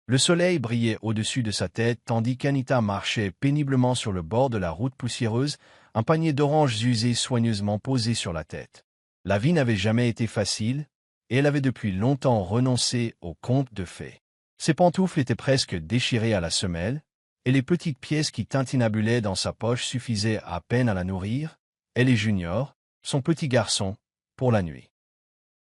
Le soleil brillait au-dessus de sa tête tandis qu'Anita marchait péniblement sur le bord de la route poussiéreuse, un panier d'oranges usées soigneusement posé sur la tête. La vie n'avait jamais été facile, et elle avait depuis longtemps renoncé au conte de fées. Ses pantoufles étaient presque déchirées à la semelle, et les petites pièces qui tintinabulaient dans sa poche suffisaient à peine à la nourrir, elle et Junior, son petit garçon, pour la nuit.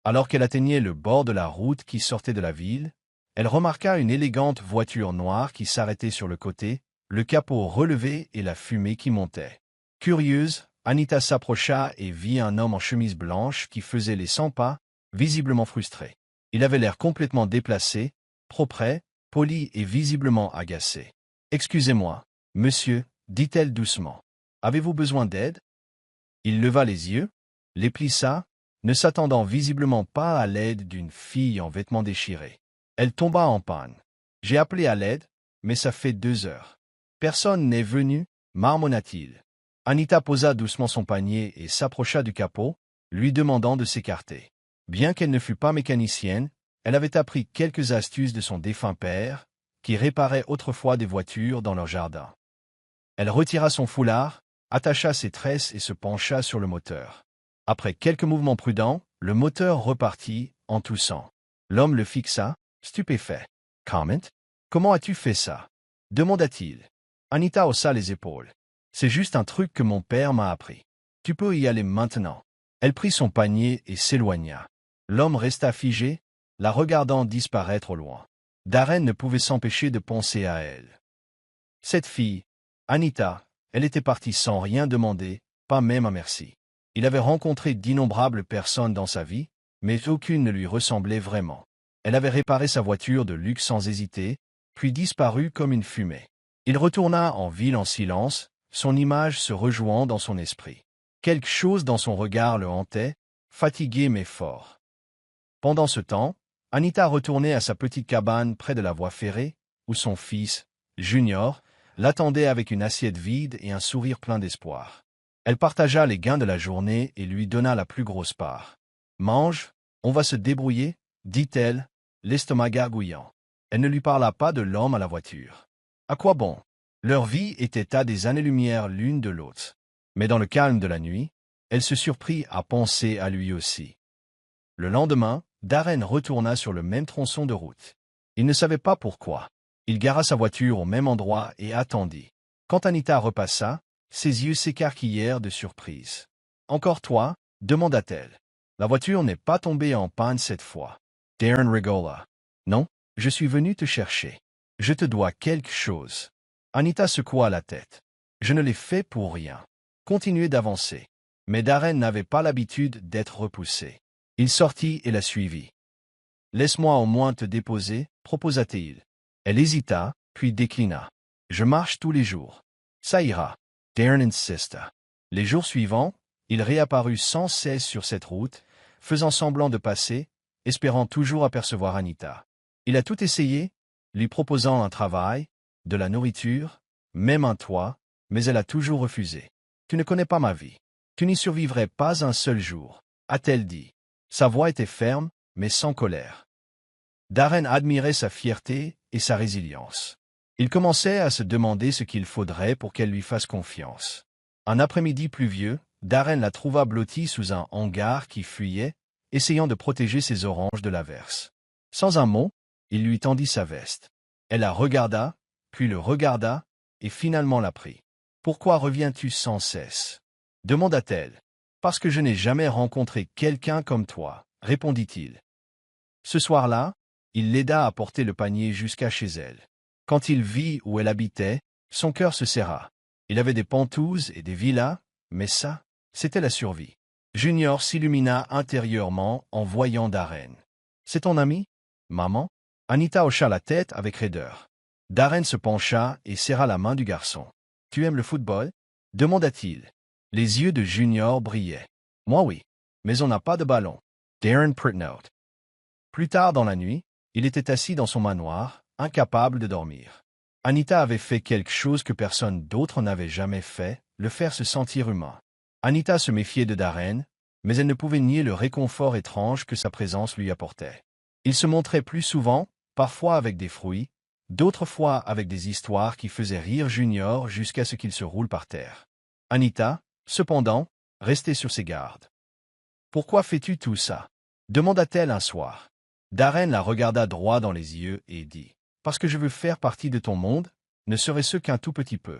Alors qu'elle atteignait le bord de la route qui sortait de la ville, elle remarqua une élégante voiture noire qui s'arrêtait sur le côté, le capot relevé et la fumée qui montait. Curieuse, Anita s'approcha et vit un homme en chemise blanche qui faisait les 100 pas, visiblement frustré. Il avait l'air complètement déplacé, propre, poli et visiblement agacé. « Excusez-moi, monsieur, dit-elle doucement. Avez-vous besoin d'aide ?» Il leva les yeux, les plissa, ne s'attendant visiblement pas à l'aide d'une fille en vêtements déchirés. Elle tomba en panne. « J'ai appelé à l'aide, mais ça fait 2 heures. Personne n'est venu, marmonna-t-il. Anita posa doucement son panier et s'approcha du capot, lui demandant de s'écarter. Bien qu'elle ne fût pas mécanicienne, elle avait appris quelques astuces de son défunt père, qui réparait autrefois des voitures dans leur jardin. Elle retira son foulard, attacha ses tresses et se pencha sur le moteur. Après quelques mouvements prudents, le moteur repartit, en toussant. L'homme le fixa, stupéfait. « Comment? Comment as-tu fait ça ?» demanda-t-il. Anita haussa les épaules. « C'est juste un truc que mon père m'a appris. Tu peux y aller maintenant. » Elle prit son panier et s'éloigna. L'homme resta figé, la regardant disparaître au loin. Darren ne pouvait s'empêcher de penser à elle. Cette fille, Anita, elle était partie sans rien demander, pas même un merci. Il avait rencontré d'innombrables personnes dans sa vie, mais aucune ne lui ressemblait vraiment. Elle avait réparé sa voiture de luxe sans hésiter, puis disparu comme une fumée. Il retourna en ville en silence, son image se rejouant dans son esprit. Quelque chose dans son regard le hantait, fatigué mais fort. Pendant ce temps, Anita retournait à sa petite cabane près de la voie ferrée, où son fils, Junior, l'attendait avec une assiette vide et un sourire plein d'espoir. Elle partagea les gains de la journée et lui donna la plus grosse part. « Mange, on va se débrouiller, » dit-elle, l'estomac gargouillant. Elle ne lui parla pas de l'homme à la voiture. À quoi bon? Leur vie était à des années-lumière l'une de l'autre. Mais dans le calme de la nuit, elle se surprit à penser à lui aussi. Le lendemain, Darren retourna sur le même tronçon de route. Il ne savait pas pourquoi. Il gara sa voiture au même endroit et attendit. Quand Anita repassa, ses yeux s'écarquillèrent de surprise. « Encore toi ?» demanda-t-elle. « La voiture n'est pas tombée en panne cette fois. » Darren rigola. « Non, je suis venu te chercher. Je te dois quelque chose. » Anita secoua la tête. « Je ne l'ai fait pour rien. » Continuez d'avancer. Mais Darren n'avait pas l'habitude d'être repoussé. Il sortit et la suivit. « Laisse-moi au moins te déposer, proposa-t-il. Elle hésita, puis déclina. « Je marche tous les jours. »« Ça ira. » Darren insista. Les jours suivants, il réapparut sans cesse sur cette route, faisant semblant de passer, espérant toujours apercevoir Anita. Il a tout essayé, lui proposant un travail, de la nourriture, même un toit, mais elle a toujours refusé. « Tu ne connais pas ma vie. Tu n'y survivrais pas un seul jour, » a-t-elle dit. Sa voix était ferme, mais sans colère. Darren admirait sa fierté et sa résilience. Il commençait à se demander ce qu'il faudrait pour qu'elle lui fasse confiance. Un après-midi pluvieux, Darren la trouva blottie sous un hangar qui fuyait, essayant de protéger ses oranges de l'averse. Sans un mot, il lui tendit sa veste. Elle la regarda, puis le regarda, et finalement la prit. « Pourquoi reviens-tu sans cesse ?» demanda-t-elle. « Parce que je n'ai jamais rencontré quelqu'un comme toi, » répondit-il. Ce soir-là, il l'aida à porter le panier jusqu'à chez elle. Quand il vit où elle habitait, son cœur se serra. Il avait des pentouses et des villas, mais ça, c'était la survie. Junior s'illumina intérieurement en voyant Darren. « C'est ton ami, maman ?» Anita hocha la tête avec raideur. Darren se pencha et serra la main du garçon. « Tu aimes le football ?» demanda-t-il. Les yeux de Junior brillaient. « Moi oui, mais on n'a pas de ballon. » Darren Pritnout. Plus tard dans la nuit, il était assis dans son manoir, incapable de dormir. Anita avait fait quelque chose que personne d'autre n'avait jamais fait, le faire se sentir humain. Anita se méfiait de Darren, mais elle ne pouvait nier le réconfort étrange que sa présence lui apportait. Il se montrait plus souvent, parfois avec des fruits, d'autres fois avec des histoires qui faisaient rire Junior jusqu'à ce qu'il se roule par terre. Anita, cependant, restait sur ses gardes. « Pourquoi fais-tu tout ça ?» demanda-t-elle un soir. Darren la regarda droit dans les yeux et dit « Parce que je veux faire partie de ton monde, ne serait-ce qu'un tout petit peu. »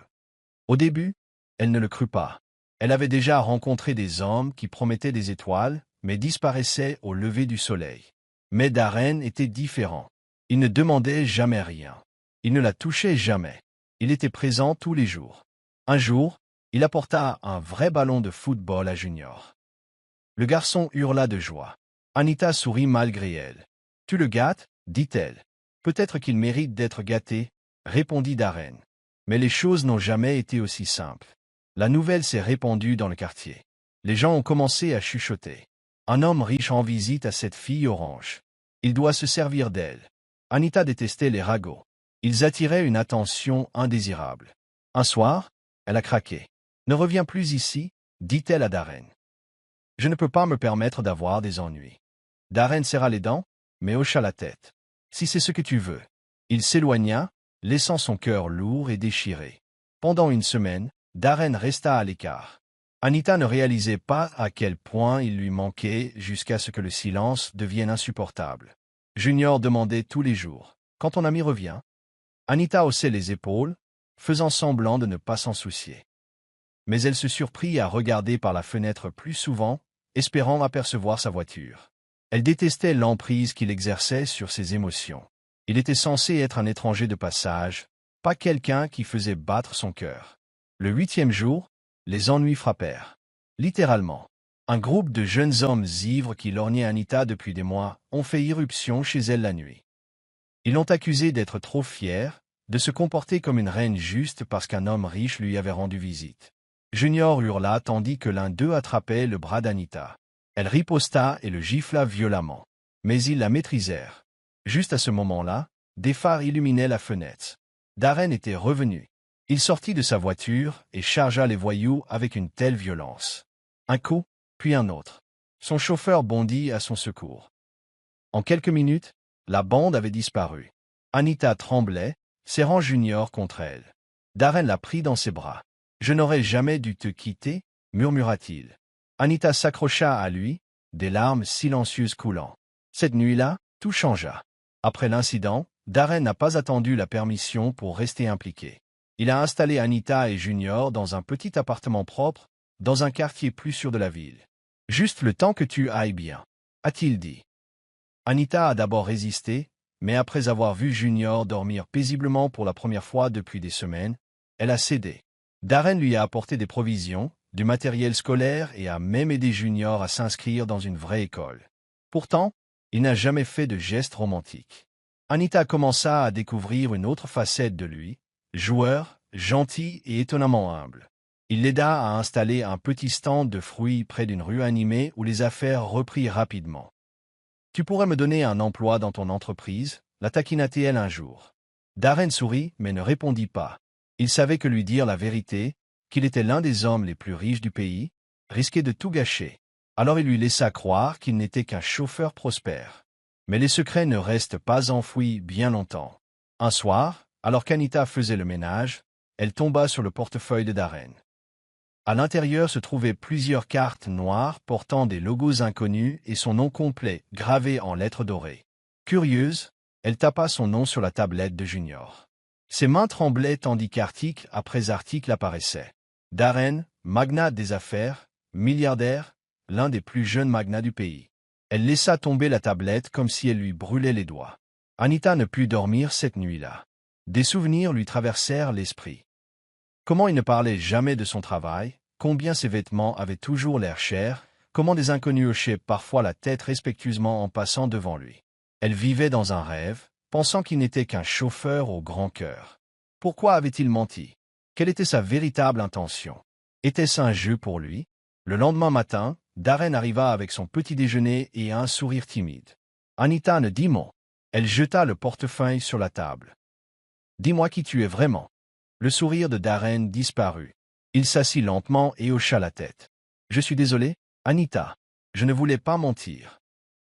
Au début, elle ne le crut pas. Elle avait déjà rencontré des hommes qui promettaient des étoiles, mais disparaissaient au lever du soleil. Mais Darren était différent. Il ne demandait jamais rien. Il ne la touchait jamais. Il était présent tous les jours. Un jour, il apporta un vrai ballon de football à Junior. Le garçon hurla de joie. Anita sourit malgré elle. « Tu le gâtes ?» dit-elle. « Peut-être qu'il mérite d'être gâté, » répondit Darren. Mais les choses n'ont jamais été aussi simples. La nouvelle s'est répandue dans le quartier. Les gens ont commencé à chuchoter. Un homme riche en visite à cette fille orange. Il doit se servir d'elle. Anita détestait les ragots. Ils attiraient une attention indésirable. Un soir, elle a craqué. « Ne reviens plus ici, » dit-elle à Darren. « Je ne peux pas me permettre d'avoir des ennuis. » Darren serra les dents, mais hocha la tête. « Si c'est ce que tu veux. » Il s'éloigna, laissant son cœur lourd et déchiré. Pendant une semaine, Darren resta à l'écart. Anita ne réalisait pas à quel point il lui manquait jusqu'à ce que le silence devienne insupportable. Junior demandait tous les jours « Quand ton ami revient ?» Anita haussait les épaules, faisant semblant de ne pas s'en soucier. Mais elle se surprit à regarder par la fenêtre plus souvent, espérant apercevoir sa voiture. Elle détestait l'emprise qu'il exerçait sur ses émotions. Il était censé être un étranger de passage, pas quelqu'un qui faisait battre son cœur. Le 8e jour, les ennuis frappèrent. Littéralement. Un groupe de jeunes hommes ivres qui lorgnaient Anita depuis des mois ont fait irruption chez elle la nuit. Ils l'ont accusée d'être trop fière, de se comporter comme une reine juste parce qu'un homme riche lui avait rendu visite. Junior hurla tandis que l'un d'eux attrapait le bras d'Anita. Elle riposta et le gifla violemment. Mais ils la maîtrisèrent. Juste à ce moment-là, des phares illuminaient la fenêtre. Darren était revenu. Il sortit de sa voiture et chargea les voyous avec une telle violence. Un coup, puis un autre. Son chauffeur bondit à son secours. En quelques minutes, la bande avait disparu. Anita tremblait, serrant Junior contre elle. Darren la prit dans ses bras. « Je n'aurais jamais dû te quitter, » murmura-t-il. Anita s'accrocha à lui, des larmes silencieuses coulant. Cette nuit-là, tout changea. Après l'incident, Darren n'a pas attendu la permission pour rester impliqué. Il a installé Anita et Junior dans un petit appartement propre, dans un quartier plus sûr de la ville. « Juste le temps que tu ailles bien, » a-t-il dit. Anita a d'abord résisté, mais après avoir vu Junior dormir paisiblement pour la première fois depuis des semaines, elle a cédé. Darren lui a apporté des provisions, du matériel scolaire et a même aidé Junior à s'inscrire dans une vraie école. Pourtant, il n'a jamais fait de geste romantique. Anita commença à découvrir une autre facette de lui, joueur, gentil et étonnamment humble. Il l'aida à installer un petit stand de fruits près d'une rue animée où les affaires reprirent rapidement. « Tu pourrais me donner un emploi dans ton entreprise ?» la taquina-t-elle un jour. Darren sourit mais ne répondit pas. Il savait que lui dire la vérité, qu'il était l'un des hommes les plus riches du pays, risquait de tout gâcher. Alors il lui laissa croire qu'il n'était qu'un chauffeur prospère. Mais les secrets ne restent pas enfouis bien longtemps. Un soir, alors qu'Anita faisait le ménage, elle tomba sur le portefeuille de Darren. À l'intérieur se trouvaient plusieurs cartes noires portant des logos inconnus et son nom complet, gravé en lettres dorées. Curieuse, elle tapa son nom sur la tablette de Junior. Ses mains tremblaient tandis qu'article après article apparaissait. Darren, magnat des affaires, milliardaire, l'un des plus jeunes magnats du pays. Elle laissa tomber la tablette comme si elle lui brûlait les doigts. Anita ne put dormir cette nuit-là. Des souvenirs lui traversèrent l'esprit. Comment il ne parlait jamais de son travail, combien ses vêtements avaient toujours l'air chers, comment des inconnus hochaient parfois la tête respectueusement en passant devant lui. Elle vivait dans un rêve, pensant qu'il n'était qu'un chauffeur au grand cœur. Pourquoi avait-il menti? Quelle était sa véritable intention? Était-ce un jeu pour lui? Le lendemain matin, Darren arriva avec son petit déjeuner et un sourire timide. Anita ne dit mot. Elle jeta le portefeuille sur la table. « Dis-moi qui tu es vraiment. » Le sourire de Darren disparut. Il s'assit lentement et hocha la tête. « Je suis désolé, Anita. Je ne voulais pas mentir.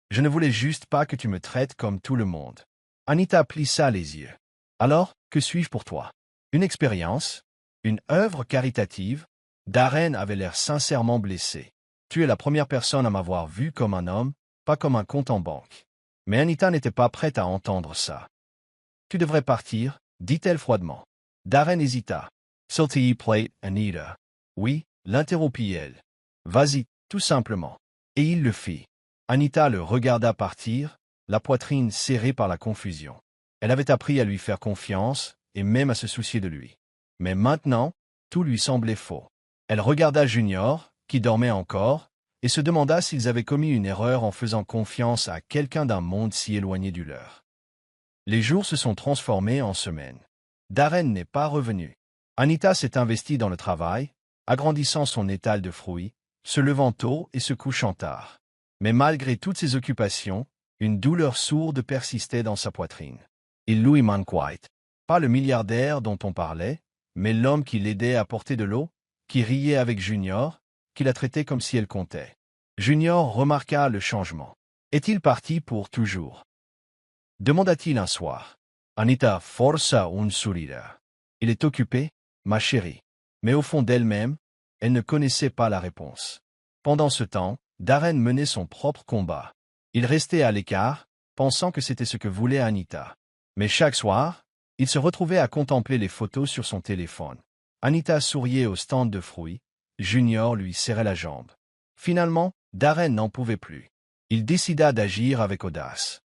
Je ne voulais juste pas que tu me traites comme tout le monde. » Anita plissa les yeux. Alors, que suis-je pour toi? Une expérience? Une œuvre caritative? Darren avait l'air sincèrement blessé. Tu es la première personne à m'avoir vu comme un homme, pas comme un compte en banque. Mais Anita n'était pas prête à entendre ça. Tu devrais partir, dit-elle froidement. Darren hésita. Salty plate, Anita. Oui, l'interrompit-elle. Vas-y, tout simplement. Et il le fit. Anita le regarda partir, la poitrine serrée par la confusion. Elle avait appris à lui faire confiance, et même à se soucier de lui. Mais maintenant, tout lui semblait faux. Elle regarda Junior, qui dormait encore, et se demanda s'ils avaient commis une erreur en faisant confiance à quelqu'un d'un monde si éloigné du leur. Les jours se sont transformés en semaines. Darren n'est pas revenu. Anita s'est investie dans le travail, agrandissant son étal de fruits, se levant tôt et se couchant tard. Mais malgré toutes ces occupations, une douleur sourde persistait dans sa poitrine. Il Louis Manquite, pas le milliardaire dont on parlait, mais l'homme qui l'aidait à porter de l'eau, qui riait avec Junior, qui la traitait comme si elle comptait. Junior remarqua le changement. Est-il parti pour toujours? Demanda-t-il un soir. Anita força un sourire. Il est occupé, ma chérie. Mais au fond d'elle-même, elle ne connaissait pas la réponse. Pendant ce temps, Darren menait son propre combat. Il restait à l'écart, pensant que c'était ce que voulait Anita. Mais chaque soir, il se retrouvait à contempler les photos sur son téléphone. Anita souriait au stand de fruits, Junior lui serrait la jambe. Finalement, Darren n'en pouvait plus. Il décida d'agir avec audace.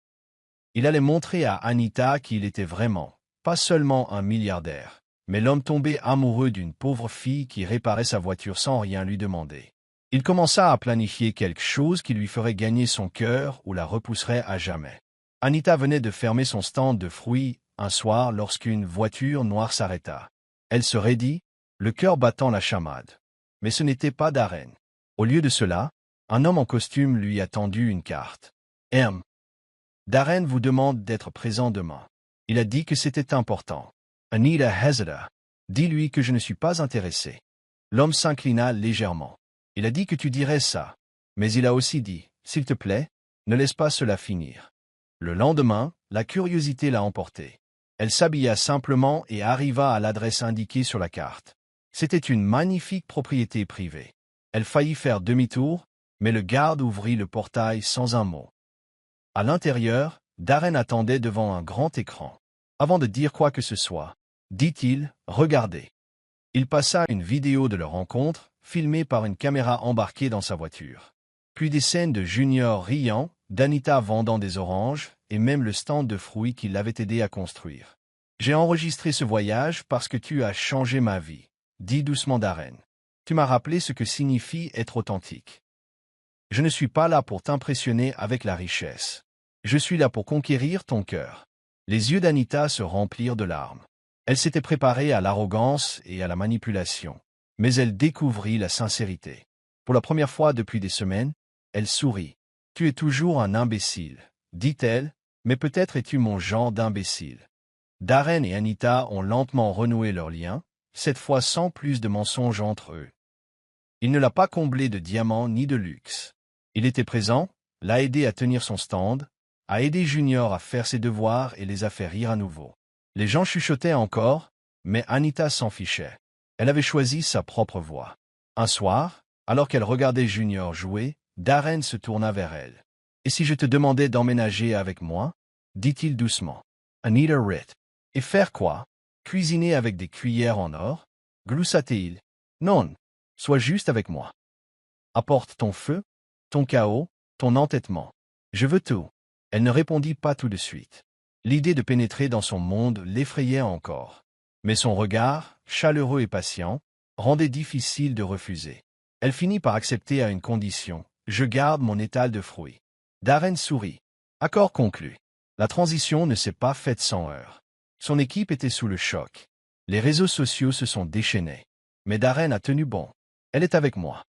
Il allait montrer à Anita qu'il était vraiment, pas seulement un milliardaire, mais l'homme tombé amoureux d'une pauvre fille qui réparait sa voiture sans rien lui demander. Il commença à planifier quelque chose qui lui ferait gagner son cœur ou la repousserait à jamais. Anita venait de fermer son stand de fruits un soir lorsqu'une voiture noire s'arrêta. Elle se raidit, le cœur battant la chamade. Mais ce n'était pas Darren. Au lieu de cela, un homme en costume lui a tendu une carte. M. Darren vous demande d'être présent demain. Il a dit que c'était important. Anita hésita. Dis-lui que je ne suis pas intéressé. L'homme s'inclina légèrement. Il a dit que tu dirais ça. Mais il a aussi dit, s'il te plaît, ne laisse pas cela finir. Le lendemain, la curiosité l'a emporté. Elle s'habilla simplement et arriva à l'adresse indiquée sur la carte. C'était une magnifique propriété privée. Elle faillit faire demi-tour, mais le garde ouvrit le portail sans un mot. À l'intérieur, Darren attendait devant un grand écran. Avant de dire quoi que ce soit, dit-il, regardez. Il passa une vidéo de leur rencontre, filmée par une caméra embarquée dans sa voiture. Puis des scènes de Junior riant, d'Anita vendant des oranges, et même le stand de fruits qu'il l'avait aidé à construire. J'ai enregistré ce voyage parce que tu as changé ma vie, dit doucement Darren. Tu m'as rappelé ce que signifie être authentique. Je ne suis pas là pour t'impressionner avec la richesse. Je suis là pour conquérir ton cœur. Les yeux d'Anita se remplirent de larmes. Elle s'était préparée à l'arrogance et à la manipulation, mais elle découvrit la sincérité. Pour la première fois depuis des semaines, elle sourit. « Tu es toujours un imbécile, dit-elle, mais peut-être es-tu mon genre d'imbécile. » Darren et Anita ont lentement renoué leur lien, cette fois sans plus de mensonges entre eux. Il ne l'a pas comblé de diamants ni de luxe. Il était présent, l'a aidé à tenir son stand, a aidé Junior à faire ses devoirs et les a fait rire à nouveau. Les gens chuchotaient encore, mais Anita s'en fichait. Elle avait choisi sa propre voie. Un soir, alors qu'elle regardait Junior jouer, Darren se tourna vers elle. « Et si je te demandais d'emménager avec moi ?» dit-il doucement. Anita rit. « Et faire quoi? Cuisiner avec des cuillères en or ?» gloussa-t-il. « Non, sois juste avec moi. Apporte ton feu, ton chaos, ton entêtement. Je veux tout. » Elle ne répondit pas tout de suite. L'idée de pénétrer dans son monde l'effrayait encore. Mais son regard, chaleureux et patient, rendait difficile de refuser. Elle finit par accepter à une condition. « Je garde mon étal de fruits. » Darren sourit. Accord conclu. La transition ne s'est pas faite sans heurts. Son équipe était sous le choc. Les réseaux sociaux se sont déchaînés. Mais Darren a tenu bon. Elle est avec moi.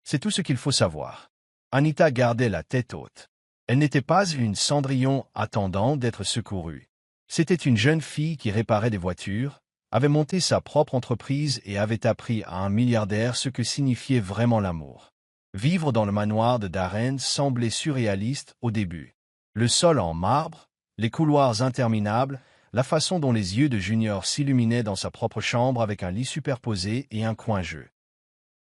C'est tout ce qu'il faut savoir. Anita gardait la tête haute. Elle n'était pas une Cendrillon attendant d'être secourue. C'était une jeune fille qui réparait des voitures, avait monté sa propre entreprise et avait appris à un milliardaire ce que signifiait vraiment l'amour. Vivre dans le manoir de Darren semblait surréaliste au début. Le sol en marbre, les couloirs interminables, la façon dont les yeux de Junior s'illuminaient dans sa propre chambre avec un lit superposé et un coin-jeu.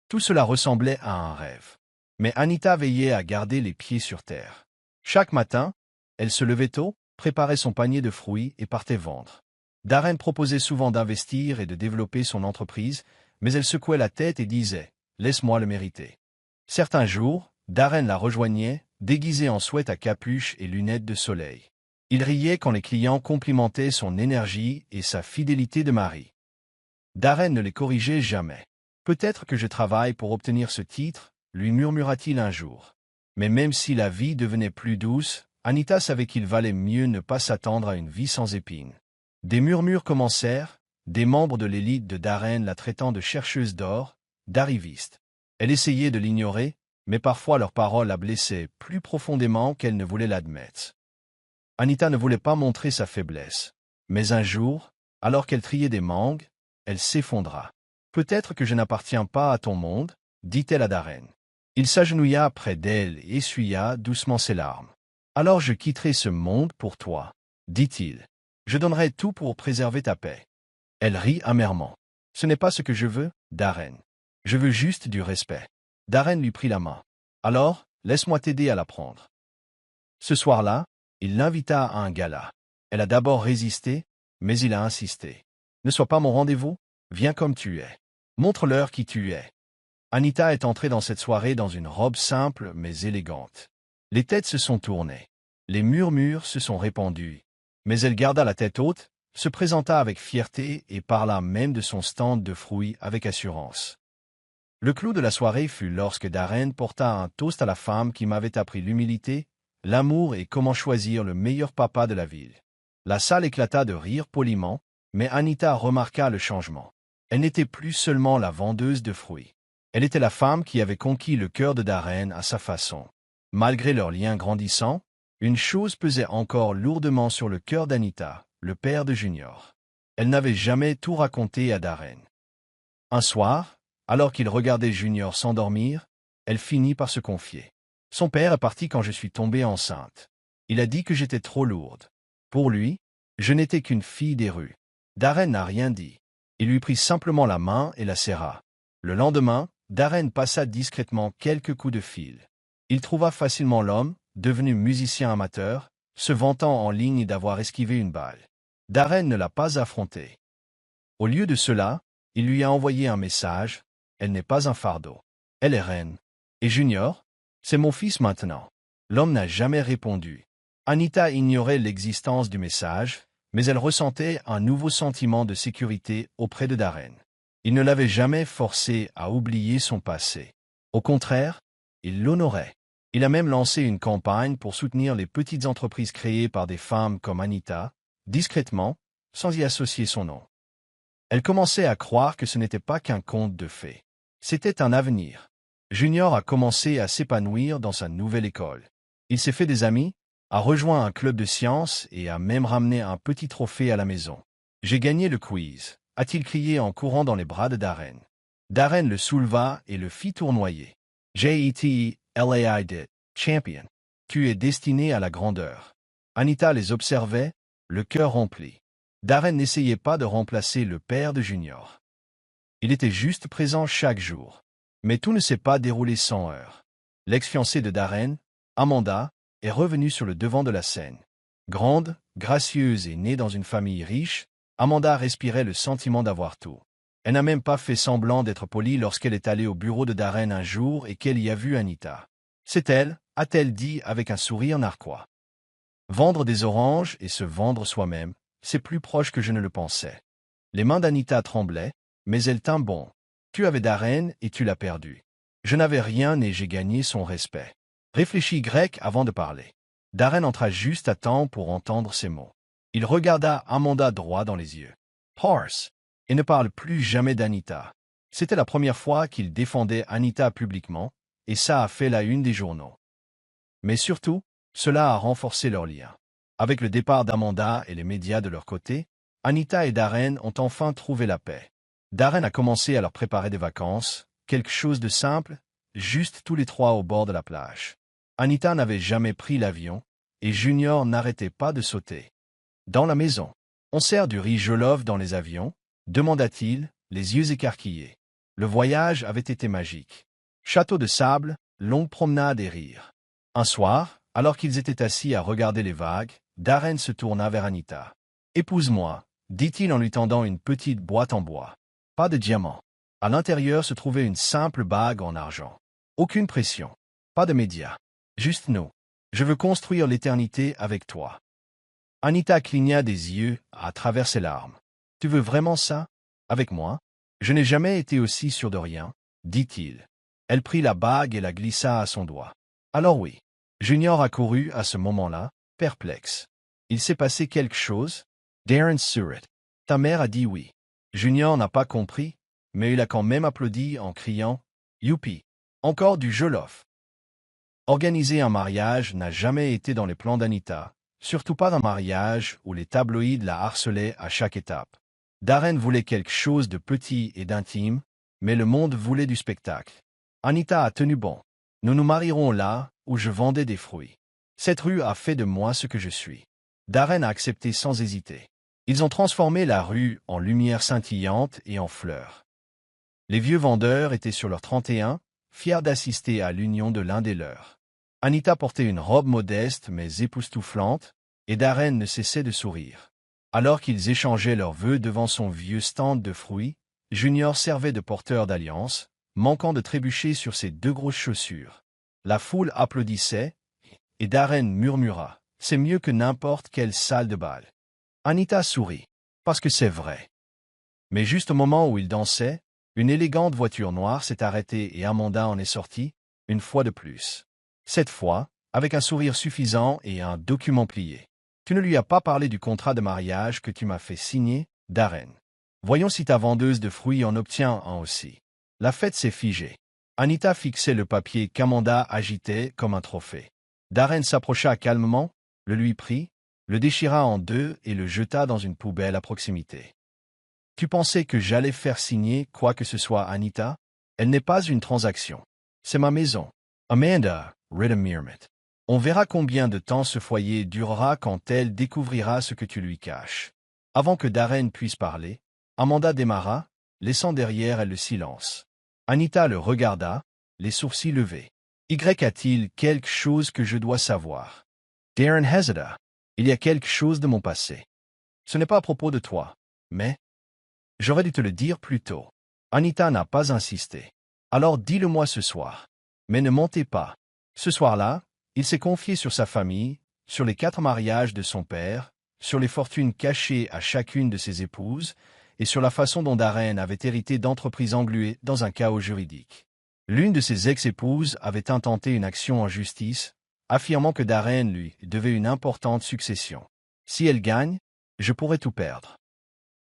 Tout cela ressemblait à un rêve. Mais Anita veillait à garder les pieds sur terre. Chaque matin, elle se levait tôt, préparait son panier de fruits et partait vendre. Darren proposait souvent d'investir et de développer son entreprise, mais elle secouait la tête et disait « Laisse-moi le mériter ». Certains jours, Darren la rejoignait, déguisé en sweat à capuche et lunettes de soleil. Il riait quand les clients complimentaient son énergie et sa fidélité de mari. Darren ne les corrigeait jamais. « Peut-être que je travaille pour obtenir ce titre », lui murmura-t-il un jour. Mais même si la vie devenait plus douce, Anita savait qu'il valait mieux ne pas s'attendre à une vie sans épines. Des murmures commencèrent, des membres de l'élite de Darren la traitant de chercheuse d'or, d'arriviste. Elle essayait de l'ignorer, mais parfois leurs paroles la blessaient plus profondément qu'elle ne voulait l'admettre. Anita ne voulait pas montrer sa faiblesse. Mais un jour, alors qu'elle triait des mangues, elle s'effondra. « Peut-être que je n'appartiens pas à ton monde », dit-elle à Darren. Il s'agenouilla près d'elle et essuya doucement ses larmes. « Alors je quitterai ce monde pour toi, » dit-il. « Je donnerai tout pour préserver ta paix. » Elle rit amèrement. « Ce n'est pas ce que je veux, Darren. Je veux juste du respect. » Darren lui prit la main. « Alors, laisse-moi t'aider à la prendre. » Ce soir-là, il l'invita à un gala. Elle a d'abord résisté, mais il a insisté. « Ne sois pas mon rendez-vous, viens comme tu es. Montre-leur qui tu es. » Anita est entrée dans cette soirée dans une robe simple mais élégante. Les têtes se sont tournées. Les murmures se sont répandus. Mais elle garda la tête haute, se présenta avec fierté et parla même de son stand de fruits avec assurance. Le clou de la soirée fut lorsque Darren porta un toast à la femme qui m'avait appris l'humilité, l'amour et comment choisir le meilleur papa de la ville. La salle éclata de rire poliment, mais Anita remarqua le changement. Elle n'était plus seulement la vendeuse de fruits. Elle était la femme qui avait conquis le cœur de Darren à sa façon. Malgré leur lien grandissant, une chose pesait encore lourdement sur le cœur d'Anita, le père de Junior. Elle n'avait jamais tout raconté à Darren. Un soir, alors qu'il regardait Junior s'endormir, elle finit par se confier. « Son père est parti quand je suis tombée enceinte. Il a dit que j'étais trop lourde. Pour lui, je n'étais qu'une fille des rues. » Darren n'a rien dit. Il lui prit simplement la main et la serra. Le lendemain, Darren passa discrètement quelques coups de fil. Il trouva facilement l'homme, devenu musicien amateur, se vantant en ligne d'avoir esquivé une balle. Darren ne l'a pas affronté. Au lieu de cela, il lui a envoyé un message. « Elle n'est pas un fardeau. Elle est reine. Et Junior, c'est mon fils maintenant. » L'homme n'a jamais répondu. Anita ignorait l'existence du message, mais elle ressentait un nouveau sentiment de sécurité auprès de Darren. Il ne l'avait jamais forcé à oublier son passé. Au contraire, il l'honorait. Il a même lancé une campagne pour soutenir les petites entreprises créées par des femmes comme Anita, discrètement, sans y associer son nom. Elle commençait à croire que ce n'était pas qu'un conte de fées. C'était un avenir. Junior a commencé à s'épanouir dans sa nouvelle école. Il s'est fait des amis, a rejoint un club de sciences et a même ramené un petit trophée à la maison. « J'ai gagné le quiz », a-t-il crié en courant dans les bras de Darren. Darren le souleva et le fit tournoyer. « Jet-laid, champion. Tu es destiné à la grandeur. » Anita les observait, le cœur rempli. Darren n'essayait pas de remplacer le père de Junior. Il était juste présent chaque jour. Mais tout ne s'est pas déroulé sans heurts. L'ex-fiancée de Darren, Amanda, est revenue sur le devant de la scène. Grande, gracieuse et née dans une famille riche, Amanda respirait le sentiment d'avoir tout. Elle n'a même pas fait semblant d'être polie lorsqu'elle est allée au bureau de Darren un jour et qu'elle y a vu Anita. « C'est elle », a-t-elle dit avec un sourire narquois. Vendre des oranges et se vendre soi-même, c'est plus proche que je ne le pensais. Les mains d'Anita tremblaient, mais elle tint bon. Tu avais Darren et tu l'as perdu. Je n'avais rien et j'ai gagné son respect. Réfléchis grec avant de parler. Darren entra juste à temps pour entendre ces mots. Il regarda Amanda droit dans les yeux. Horse, et ne parle plus jamais d'Anita. C'était la première fois qu'il défendait Anita publiquement, et ça a fait la une des journaux. Mais surtout, cela a renforcé leur lien. Avec le départ d'Amanda et les médias de leur côté, Anita et Darren ont enfin trouvé la paix. Darren a commencé à leur préparer des vacances, quelque chose de simple, juste tous les trois au bord de la plage. Anita n'avait jamais pris l'avion, et Junior n'arrêtait pas de sauter. Dans la maison, On sert du riz jollof dans les avions? Demanda-t-il, les yeux écarquillés. Le voyage avait été magique. Château de sable, longue promenade et rire. Un soir, alors qu'ils étaient assis à regarder les vagues, Darren se tourna vers Anita. « Épouse-moi » dit-il en lui tendant une petite boîte en bois. Pas de diamant. À l'intérieur se trouvait une simple bague en argent. Aucune pression. Pas de médias. Juste nous. Je veux construire l'éternité avec toi. Anita cligna des yeux à travers ses larmes. Tu veux vraiment ça? Avec moi? Je n'ai jamais été aussi sûr de rien, dit-il. Elle prit la bague et la glissa à son doigt. Alors oui. Junior accourut à ce moment-là, perplexe. Il s'est passé quelque chose? Darren Surratt. Ta mère a dit oui. Junior n'a pas compris, mais il a quand même applaudi en criant « Youpi! Encore du jollof !» Organiser un mariage n'a jamais été dans les plans d'Anita, surtout pas un mariage où les tabloïds la harcelaient à chaque étape. Darren voulait quelque chose de petit et d'intime, mais le monde voulait du spectacle. Anita a tenu bon. Nous nous marierons là où je vendais des fruits. Cette rue a fait de moi ce que je suis. Darren a accepté sans hésiter. Ils ont transformé la rue en lumière scintillante et en fleurs. Les vieux vendeurs étaient sur leur 31, fiers d'assister à l'union de l'un des leurs. Anita portait une robe modeste mais époustouflante, et Darren ne cessait de sourire. Alors qu'ils échangeaient leurs vœux devant son vieux stand de fruits, Junior servait de porteur d'alliance, manquant de trébucher sur ses deux grosses chaussures. La foule applaudissait, et Darren murmura « C'est mieux que n'importe quelle salle de bal ». Anita sourit, parce que c'est vrai. Mais juste au moment où ils dansaient, une élégante voiture noire s'est arrêtée et Amanda en est sortie, une fois de plus. Cette fois, avec un sourire suffisant et un document plié. Tu ne lui as pas parlé du contrat de mariage que tu m'as fait signer, Darren. Voyons si ta vendeuse de fruits en obtient un aussi. La fête s'est figée. Anita fixait le papier qu'Amanda agitait comme un trophée. Darren s'approcha calmement, le lui prit, le déchira en deux et le jeta dans une poubelle à proximité. Tu pensais que j'allais faire signer quoi que ce soit, Anita? Elle n'est pas une transaction. C'est ma maison. Amanda, Riddermeermet. On verra combien de temps ce foyer durera quand elle découvrira ce que tu lui caches. Avant que Darren puisse parler, Amanda démarra, laissant derrière elle le silence. Anita le regarda, les sourcils levés. Y a-t-il quelque chose que je dois savoir? Darren hésita. Il y a quelque chose de mon passé. Ce n'est pas à propos de toi, mais... J'aurais dû te le dire plus tôt. Anita n'a pas insisté. Alors dis-le-moi ce soir. Mais ne mentez pas. Ce soir-là, il s'est confié sur sa famille, sur les 4 mariages de son père, sur les fortunes cachées à chacune de ses épouses, et sur la façon dont Darren avait hérité d'entreprises engluées dans un chaos juridique. L'une de ses ex-épouses avait intenté une action en justice, affirmant que Darren lui devait une importante succession. Si elle gagne, je pourrais tout perdre.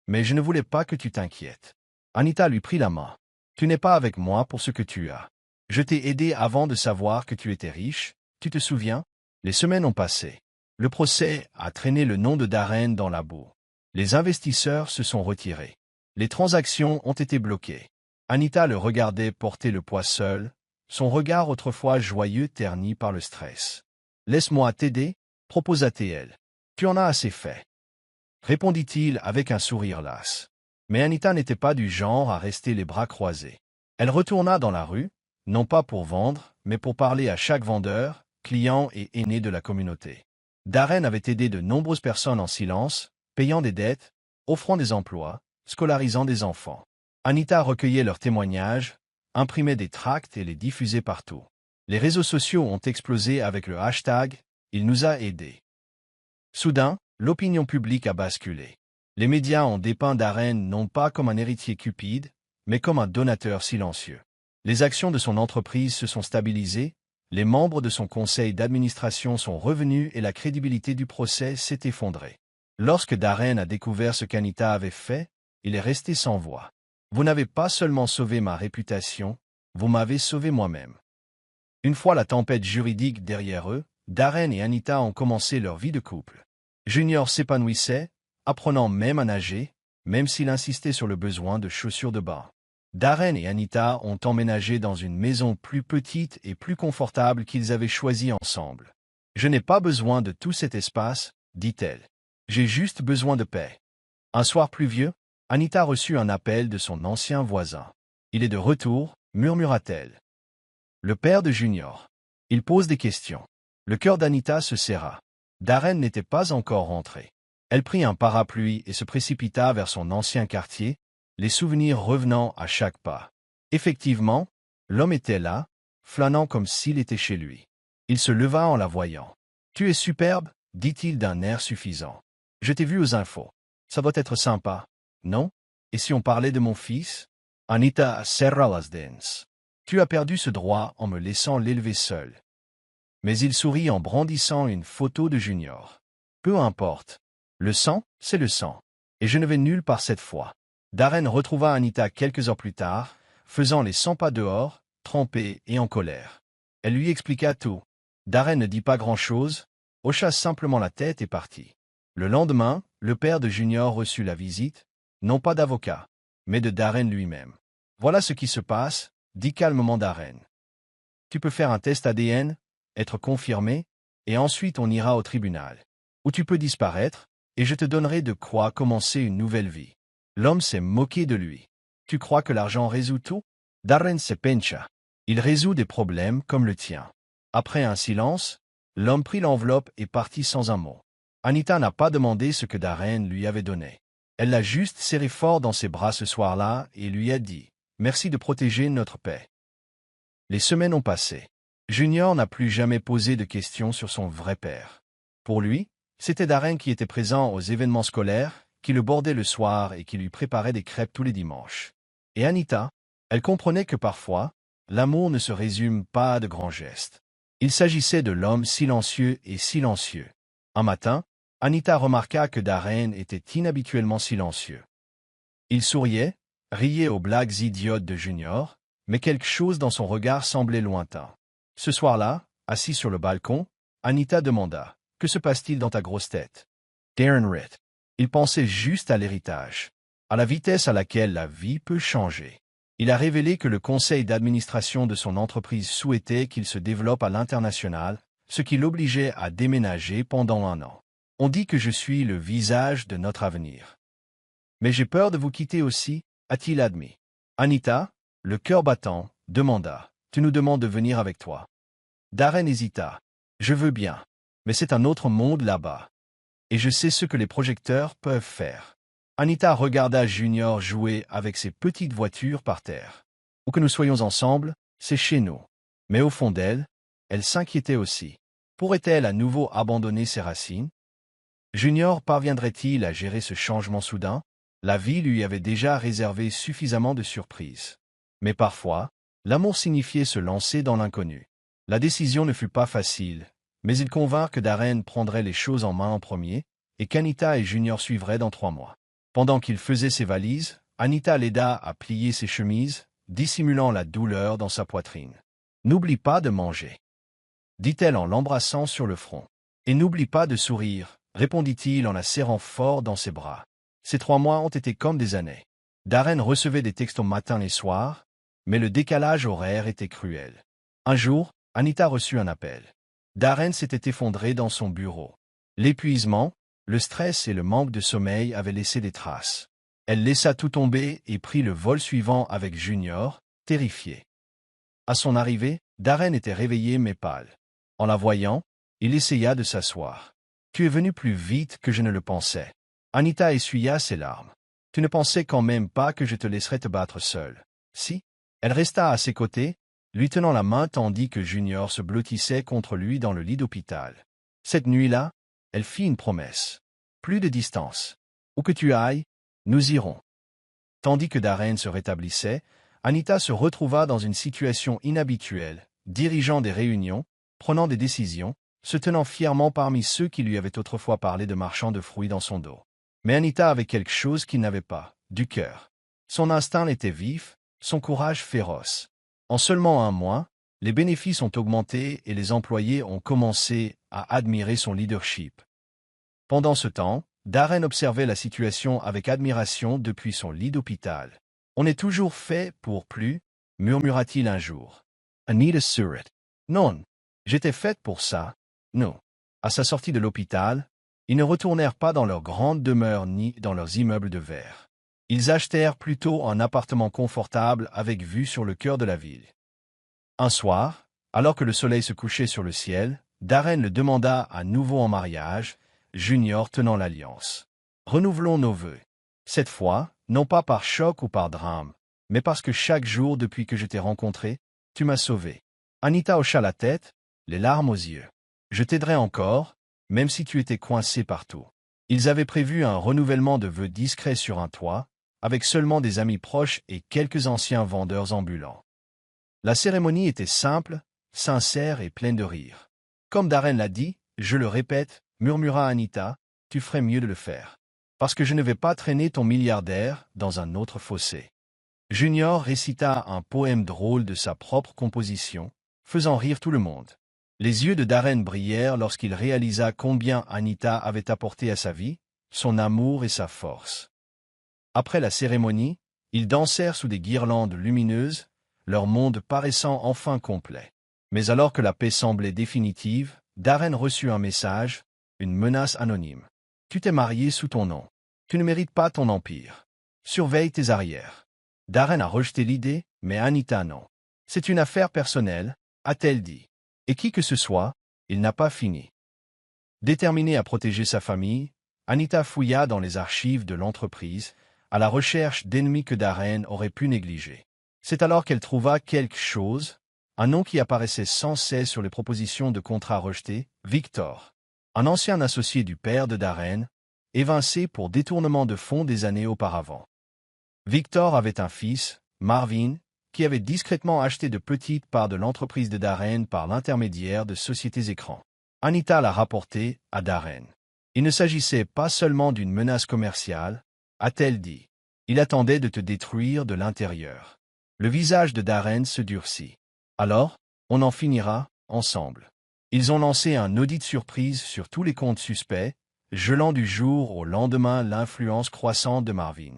Mais je ne voulais pas que tu t'inquiètes. Anita lui prit la main. Tu n'es pas avec moi pour ce que tu as. Je t'ai aidé avant de savoir que tu étais riche, tu te souviens? Les semaines ont passé. Le procès a traîné le nom de Darren dans la boue. Les investisseurs se sont retirés. Les transactions ont été bloquées. Anita le regardait porter le poids seul, son regard autrefois joyeux terni par le stress. « Laisse-moi t'aider » proposa-t-elle. « Tu en as assez fait. » Répondit-il avec un sourire las. Mais Anita n'était pas du genre à rester les bras croisés. Elle retourna dans la rue, non pas pour vendre, mais pour parler à chaque vendeur, client et aîné de la communauté. Darren avait aidé de nombreuses personnes en silence, payant des dettes, offrant des emplois, scolarisant des enfants. Anita recueillait leurs témoignages, imprimait des tracts et les diffusait partout. Les réseaux sociaux ont explosé avec le hashtag « Il nous a aidés ». Soudain, l'opinion publique a basculé. Les médias ont dépeint Darren non pas comme un héritier cupide, mais comme un donateur silencieux. Les actions de son entreprise se sont stabilisées, les membres de son conseil d'administration sont revenus et la crédibilité du procès s'est effondrée. Lorsque Darren a découvert ce qu'Anita avait fait, il est resté sans voix. Vous n'avez pas seulement sauvé ma réputation, vous m'avez sauvé moi-même. Une fois la tempête juridique derrière eux, Darren et Anita ont commencé leur vie de couple. Junior s'épanouissait, apprenant même à nager, même s'il insistait sur le besoin de chaussures de bain. Darren et Anita ont emménagé dans une maison plus petite et plus confortable qu'ils avaient choisie ensemble. « Je n'ai pas besoin de tout cet espace, dit-elle. J'ai juste besoin de paix. » Un soir pluvieux, Anita reçut un appel de son ancien voisin. « Il est de retour », murmura-t-elle. Le père de Junior. Il pose des questions. Le cœur d'Anita se serra. Darren n'était pas encore rentré. Elle prit un parapluie et se précipita vers son ancien quartier, les souvenirs revenant à chaque pas. Effectivement, l'homme était là, flânant comme s'il était chez lui. Il se leva en la voyant. « Tu es superbe », dit-il d'un air suffisant. « Je t'ai vu aux infos. Ça doit être sympa, non? Et si on parlait de mon fils ?» Anita serra las dents. « Tu as perdu ce droit en me laissant l'élever seul. » Mais il sourit en brandissant une photo de Junior. « Peu importe. Le sang, c'est le sang. Et je ne vais nulle part cette fois. » Darren retrouva Anita quelques heures plus tard, faisant les 100 pas dehors, trempée et en colère. Elle lui expliqua tout. Darren ne dit pas grand-chose, hocha simplement la tête et partit. Le lendemain, le père de Junior reçut la visite, non pas d'avocat, mais de Darren lui-même. « Voilà ce qui se passe », dit calmement Darren. « Tu peux faire un test ADN, être confirmé, et ensuite on ira au tribunal. Ou tu peux disparaître, et je te donnerai de quoi commencer une nouvelle vie. » L'homme s'est moqué de lui. « Tu crois que l'argent résout tout ?» Darren se pencha. « Il résout des problèmes comme le tien. » Après un silence, l'homme prit l'enveloppe et partit sans un mot. Anita n'a pas demandé ce que Darren lui avait donné. Elle l'a juste serré fort dans ses bras ce soir-là et lui a dit « Merci de protéger notre paix. » Les semaines ont passé. Junior n'a plus jamais posé de questions sur son vrai père. Pour lui, c'était Darren qui était présent aux événements scolaires, qui le bordait le soir et qui lui préparait des crêpes tous les dimanches. Et Anita, elle comprenait que parfois, l'amour ne se résume pas à de grands gestes. Il s'agissait de l'homme silencieux et silencieux. Un matin, Anita remarqua que Darren était inhabituellement silencieux. Il souriait, riait aux blagues idiotes de Junior, mais quelque chose dans son regard semblait lointain. Ce soir-là, assis sur le balcon, Anita demanda « Que se passe-t-il dans ta grosse tête ?» Darren rit. Il pensait juste à l'héritage, à la vitesse à laquelle la vie peut changer. Il a révélé que le conseil d'administration de son entreprise souhaitait qu'il se développe à l'international, ce qui l'obligeait à déménager pendant 1 an. « On dit que je suis le visage de notre avenir. Mais j'ai peur de vous quitter aussi, a-t-il admis. Anita, le cœur battant, demanda « Tu nous demandes de venir avec toi ?» Darren hésita. « Je veux bien. Mais c'est un autre monde là-bas. Et je sais ce que les projecteurs peuvent faire. » Anita regarda Junior jouer avec ses petites voitures par terre. « Où que nous soyons ensemble, c'est chez nous. » Mais au fond d'elle, elle s'inquiétait aussi. Pourrait-elle à nouveau abandonner ses racines? Junior parviendrait-il à gérer ce changement soudain? La vie lui avait déjà réservé suffisamment de surprises. Mais parfois, l'amour signifiait se lancer dans l'inconnu. La décision ne fut pas facile, mais il convint que Darren prendrait les choses en main en premier, et qu'Anita et Junior suivraient dans 3 mois. Pendant qu'il faisait ses valises, Anita l'aida à plier ses chemises, dissimulant la douleur dans sa poitrine. « N'oublie pas de manger, » dit-elle en l'embrassant sur le front. « Et n'oublie pas de sourire, » répondit-il en la serrant fort dans ses bras. Ces 3 mois ont été comme des années. Darren recevait des textos matin et soir, mais le décalage horaire était cruel. Un jour, Anita reçut un appel. Darren s'était effondré dans son bureau. L'épuisement, le stress et le manque de sommeil avaient laissé des traces. Elle laissa tout tomber et prit le vol suivant avec Junior, terrifié. À son arrivée, Darren était réveillé mais pâle. En la voyant, il essaya de s'asseoir. « Tu es venu plus vite que je ne le pensais. » Anita essuya ses larmes. « Tu ne pensais quand même pas que je te laisserais te battre seule. » Si. Elle resta à ses côtés, lui tenant la main tandis que Junior se blottissait contre lui dans le lit d'hôpital. Cette nuit-là, elle fit une promesse. « Plus de distance. Où que tu ailles, nous irons. » Tandis que Darren se rétablissait, Anita se retrouva dans une situation inhabituelle, dirigeant des réunions, prenant des décisions, se tenant fièrement parmi ceux qui lui avaient autrefois parlé de marchands de fruits dans son dos. Mais Anita avait quelque chose qu'il n'avait pas, du cœur. Son instinct était vif, son courage féroce. En seulement 1 mois, les bénéfices ont augmenté et les employés ont commencé à admirer son leadership. Pendant ce temps, Darren observait la situation avec admiration depuis son lit d'hôpital. « On est toujours fait pour plus, » murmura-t-il un jour. Anita sourit. « Non, j'étais faite pour ça. » Non. À sa sortie de l'hôpital, Ils ne retournèrent pas dans leur grande demeure ni dans leurs immeubles de verre. Ils achetèrent plutôt un appartement confortable avec vue sur le cœur de la ville. Un soir, alors que le soleil se couchait sur le ciel, Darren le demanda à nouveau en mariage, Junior tenant l'alliance. Renouvelons nos vœux. Cette fois, non pas par choc ou par drame, mais parce que chaque jour depuis que je t'ai rencontré, tu m'as sauvé. Anita hocha la tête, les larmes aux yeux. Je t'aiderai encore, même si tu étais coincé partout. Ils avaient prévu un renouvellement de vœux discret sur un toit, avec seulement des amis proches et quelques anciens vendeurs ambulants. La cérémonie était simple, sincère et pleine de rire. Comme Darren l'a dit, je le répète, murmura Anita, tu ferais mieux de le faire. Parce que je ne vais pas traîner ton milliardaire dans un autre fossé. Junior récita un poème drôle de sa propre composition, faisant rire tout le monde. Les yeux de Darren brillèrent lorsqu'il réalisa combien Anita avait apporté à sa vie, son amour et sa force. Après la cérémonie, ils dansèrent sous des guirlandes lumineuses, leur monde paraissant enfin complet. Mais alors que la paix semblait définitive, Darren reçut un message, une menace anonyme. Tu t'es marié sous ton nom. Tu ne mérites pas ton empire. Surveille tes arrières. Darren a rejeté l'idée, mais Anita non. C'est une affaire personnelle, a-t-elle dit. Et qui que ce soit, il n'a pas fini. Déterminée à protéger sa famille, Anita fouilla dans les archives de l'entreprise, à la recherche d'ennemis que Darren aurait pu négliger. C'est alors qu'elle trouva quelque chose, un nom qui apparaissait sans cesse sur les propositions de contrats rejetés, Victor, un ancien associé du père de Darren, évincé pour détournement de fonds des années auparavant. Victor avait un fils, Marvin, qui avait discrètement acheté de petites parts de l'entreprise de Darren par l'intermédiaire de sociétés écrans. Anita l'a rapporté à Darren. Il ne s'agissait pas seulement d'une menace commerciale, a-t-elle dit. Il attendait de te détruire de l'intérieur. Le visage de Darren se durcit. Alors, on en finira, ensemble. Ils ont lancé un audit surprise sur tous les comptes suspects, gelant du jour au lendemain l'influence croissante de Marvin.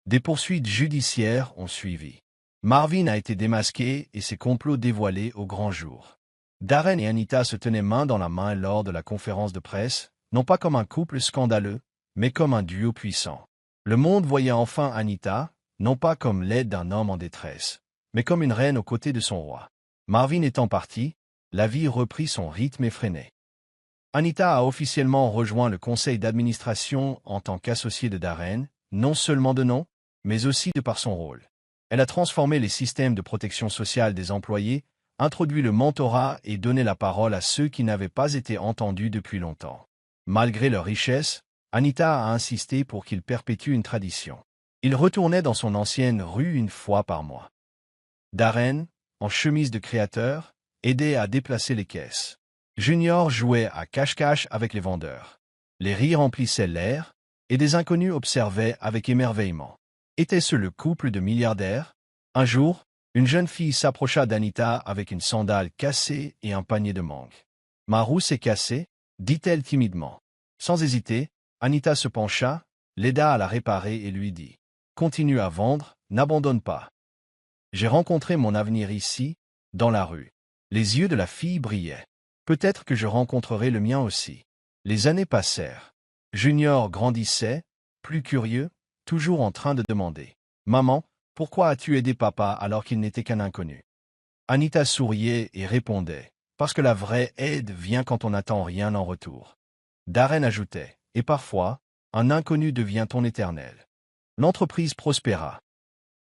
Des poursuites judiciaires ont suivi. Marvin a été démasqué et ses complots dévoilés au grand jour. Darren et Anita se tenaient main dans la main lors de la conférence de presse, non pas comme un couple scandaleux, mais comme un duo puissant. Le monde voyait enfin Anita, non pas comme l'aide d'un homme en détresse, mais comme une reine aux côtés de son roi. Marvin étant parti, la vie reprit son rythme effréné. Anita a officiellement rejoint le conseil d'administration en tant qu'associée de Darren, non seulement de nom, mais aussi de par son rôle. Elle a transformé les systèmes de protection sociale des employés, introduit le mentorat et donné la parole à ceux qui n'avaient pas été entendus depuis longtemps. Malgré leur richesse, Anita a insisté pour qu'il perpétue une tradition. Il retournait dans son ancienne rue une fois par mois. Darren, en chemise de créateur, aidait à déplacer les caisses. Junior jouait à cache-cache avec les vendeurs. Les rires remplissaient l'air, et des inconnus observaient avec émerveillement. Était-ce le couple de milliardaires? Un jour, une jeune fille s'approcha d'Anita avec une sandale cassée et un panier de mangue. « Ma roue s'est cassée » dit-elle timidement. Sans hésiter, Anita se pencha, l'aida à la réparer et lui dit « Continue à vendre, n'abandonne pas. J'ai rencontré mon avenir ici, dans la rue. » Les yeux de la fille brillaient. Peut-être que je rencontrerai le mien aussi. Les années passèrent. Junior grandissait, plus curieux, toujours en train de demander « Maman, pourquoi as-tu aidé papa alors qu'il n'était qu'un inconnu ?» Anita souriait et répondait « Parce que la vraie aide vient quand on n'attend rien en retour. » Darren ajoutait « Et parfois, un inconnu devient ton éternel. » L'entreprise prospéra.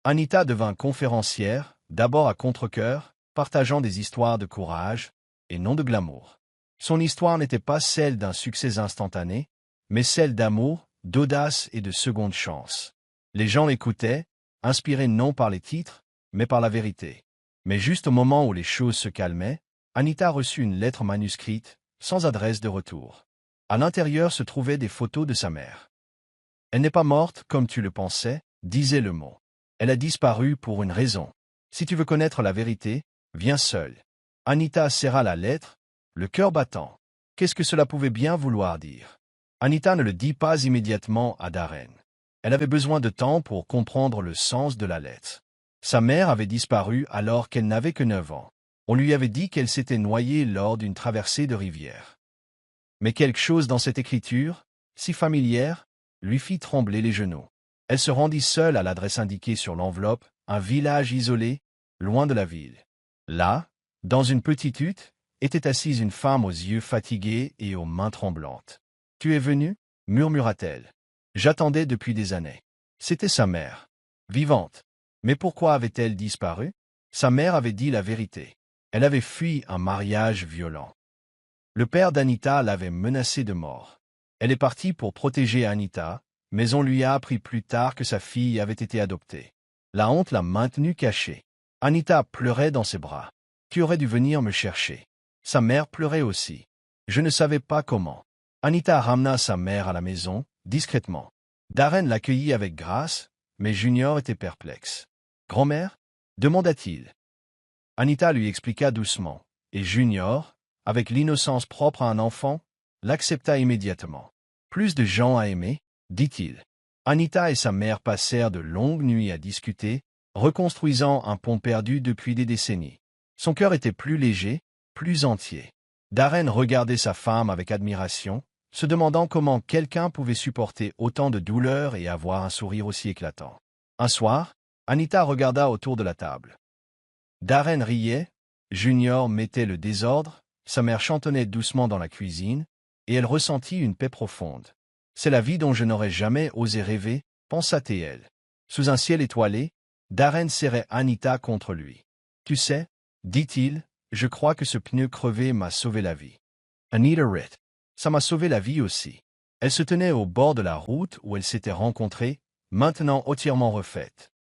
Anita devint conférencière, d'abord à contre-cœur, partageant des histoires de courage, et non de glamour. Son histoire n'était pas celle d'un succès instantané, mais celle d'amour, d'audace et de seconde chance. Les gens l'écoutaient, inspirés non par les titres, mais par la vérité. Mais juste au moment où les choses se calmaient, Anita reçut une lettre manuscrite, sans adresse de retour. À l'intérieur se trouvaient des photos de sa mère. « Elle n'est pas morte comme tu le pensais », disait le mot. « Elle a disparu pour une raison. Si tu veux connaître la vérité, viens seul. » Anita serra la lettre, le cœur battant. Qu'est-ce que cela pouvait bien vouloir dire? Anita ne le dit pas immédiatement à Darren. Elle avait besoin de temps pour comprendre le sens de la lettre. Sa mère avait disparu alors qu'elle n'avait que 9 ans. On lui avait dit qu'elle s'était noyée lors d'une traversée de rivière. Mais quelque chose dans cette écriture, si familière, lui fit trembler les genoux. Elle se rendit seule à l'adresse indiquée sur l'enveloppe, un village isolé, loin de la ville. Là, dans une petite hutte, était assise une femme aux yeux fatigués et aux mains tremblantes. « Tu es venu » murmura-t-elle. « J'attendais depuis des années. » C'était sa mère. Vivante. Mais pourquoi avait-elle disparu? Sa mère avait dit la vérité. Elle avait fui un mariage violent. Le père d'Anita l'avait menacée de mort. Elle est partie pour protéger Anita, mais on lui a appris plus tard que sa fille avait été adoptée. La honte l'a maintenue cachée. Anita pleurait dans ses bras. « Tu aurais dû venir me chercher. » Sa mère pleurait aussi. Je ne savais pas comment. Anita ramena sa mère à la maison, discrètement. Darren l'accueillit avec grâce, mais Junior était perplexe. « Grand-mère » demanda-t-il. Anita lui expliqua doucement, et Junior, avec l'innocence propre à un enfant, l'accepta immédiatement. « Plus de gens à aimer » dit-il. Anita et sa mère passèrent de longues nuits à discuter, reconstruisant un pont perdu depuis des décennies. Son cœur était plus léger, plus entier. Darren regardait sa femme avec admiration, se demandant comment quelqu'un pouvait supporter autant de douleur et avoir un sourire aussi éclatant. Un soir, Anita regarda autour de la table. Darren riait, Junior mettait le désordre, sa mère chantonnait doucement dans la cuisine, et elle ressentit une paix profonde. « C'est la vie dont je n'aurais jamais osé rêver », pensa-t-elle. Sous un ciel étoilé, Darren serrait Anita contre lui. « Tu sais, » dit-il, « je crois que ce pneu crevé m'a sauvé la vie. » Anita rit. « Ça m'a sauvé la vie aussi. » Elle se tenait au bord de la route où elles s'étaient rencontrées, maintenant entièrement refaite.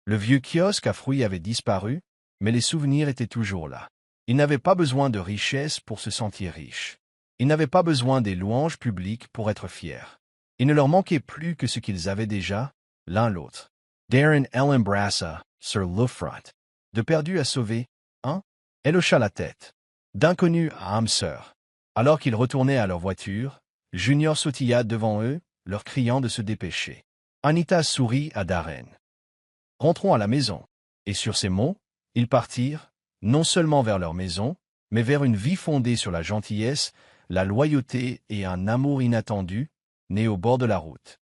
Le vieux kiosque à fruits avait disparu, mais les souvenirs étaient toujours là. Il n'avait pas besoin de richesse pour se sentir riche. Il n'avait pas besoin des louanges publiques pour être fier. Il ne leur manquait plus que ce qu'ils avaient déjà, l'un l'autre. Darren l'embrassa sur le front. De perdu à sauver, hein? Elle hocha la tête. D'inconnu à âme sœur. Alors qu'ils retournaient à leur voiture, Junior sautilla devant eux, leur criant de se dépêcher. Anita sourit à Darren. « Rentrons à la maison. » Et sur ces mots, ils partirent, non seulement vers leur maison, mais vers une vie fondée sur la gentillesse, la loyauté et un amour inattendu, né au bord de la route.